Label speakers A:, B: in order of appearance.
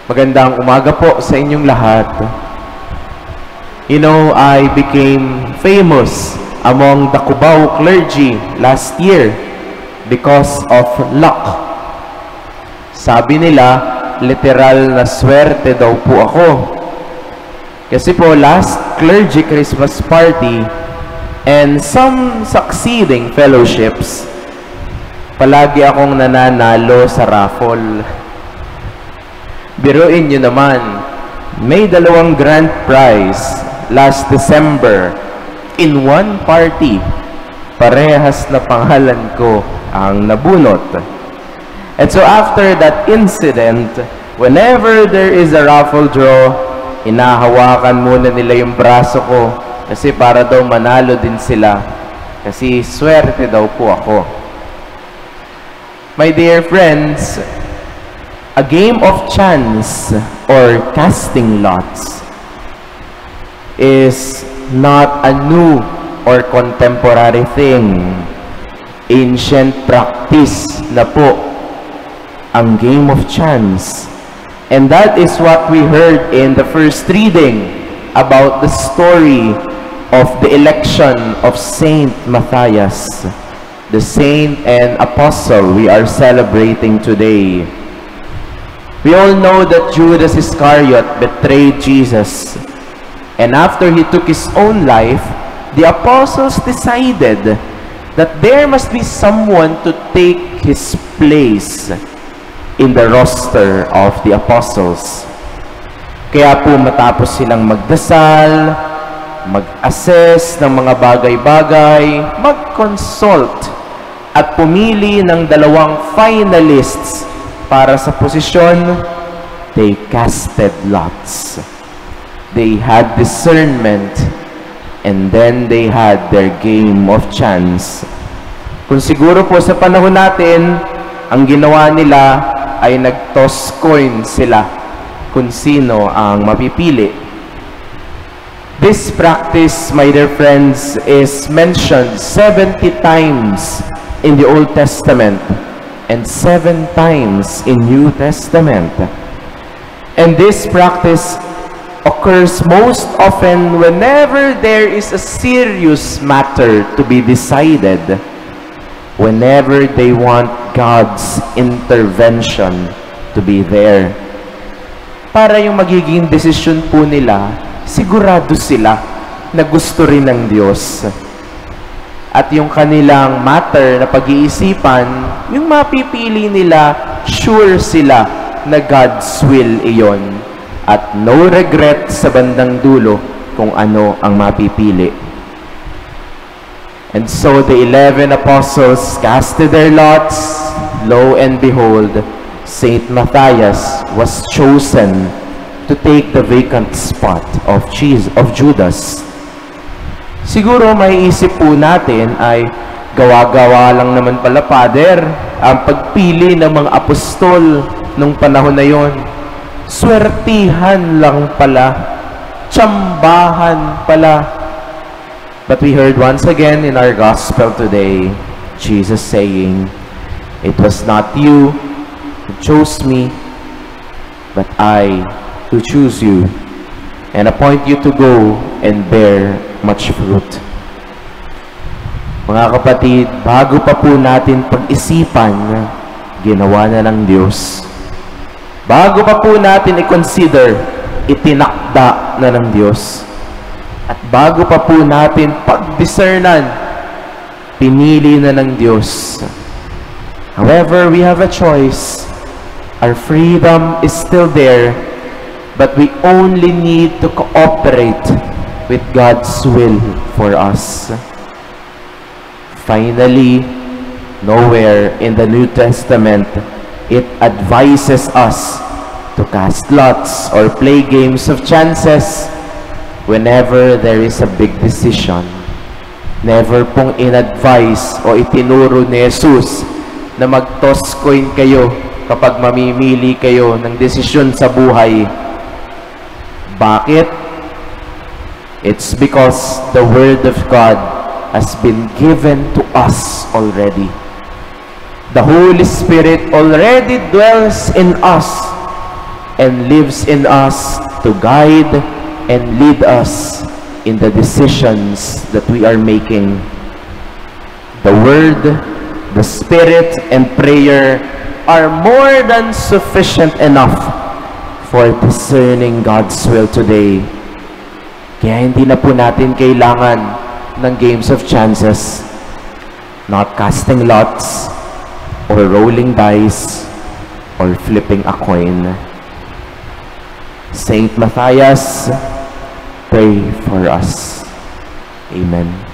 A: Magandang umaga po sa inyong lahat. You know, I became famous among the Cubao clergy last year because of luck. Sabi nila, literal na swerte daw po ako. Kasi po, last clergy Christmas party and some succeeding fellowships, palagi akong nananalo sa raffle. Biruin nyo naman, may 2 grand prize last December in one party. Parehas na pangalan ko ang nabunot. And so after that incident, whenever there is a raffle draw, inahawakan muna nila yung braso ko kasi para daw manalo din sila. Kasi swerte daw po ako. My dear friends, a game of chance or casting lots is not a new or contemporary thing. Ancient practice na po ang game of chance. And that is what we heard in the first reading about the story of the election of Saint Matthias, the saint and apostle we are celebrating today. We all know that Judas Iscariot betrayed Jesus. And after he took his own life, the apostles decided that there must be someone to take his place in the roster of the apostles. Kaya po matapos silang magdasal, mag-assess ng mga bagay-bagay, mag-consult, at pumili ng 2 finalists para sa posisyon, they casted lots. They had discernment, and then they had their game of chance. Kung siguro po sa panahon natin, ang ginawa nila ay nag-toss coin sila kung sino ang mapipili. This practice, my dear friends, is mentioned 70 times in the Old Testament and 7 times in New Testament. And this practice occurs most often whenever there is a serious matter to be decided, whenever they want God's intervention to be there. Para yung magiging desisyon po nila, sigurado sila na gusto rin ng Diyos. At yung kanilang matter na pag-iisipan, yung mapipili nila, sure sila na God's will iyon. At no regret sa bandang dulo kung ano ang mapipili. And so the 11 apostles casted their lots. Lo and behold, Saint Matthias was chosen to take the vacant spot of Judas. Siguro may isip po natin ay gawa-gawa lang naman pala, Father, ang pagpili ng mga apostol nung panahon na yon. Swertihan lang pala, tsambahan pala. But we heard once again in our gospel today, Jesus saying, "It was not you who chose me, but I who choose you, and appoint you to go and bear much fruit." Mga kapatid, bago pa po natin pag-isipan, ginawa na ng Diyos. Bago pa po natin i-consider, itinakda na ng Diyos. At bago pa po natin pag-discernan, pinili na ng Diyos. However, we have a choice. Our freedom is still there, but we only need to cooperate with God's will for us. Finally, nowhere in the New Testament it advises us to cast lots or play games of chances whenever there is a big decision. Never pong in-advise o itinuro ni Jesus na mag-toss coin kayo kapag mamimili kayo ng desisyon sa buhay. Bakit? It's because the Word of God has been given to us already. The Holy Spirit already dwells in us and lives in us to guide and lead us in the decisions that we are making. The Word, the Spirit, and prayer are more than sufficient enough for discerning God's will today. Kaya hindi na po natin kailangan ng games of chances, not casting lots, or rolling dice, or flipping a coin. Saint Matthias, pray for us. Amen.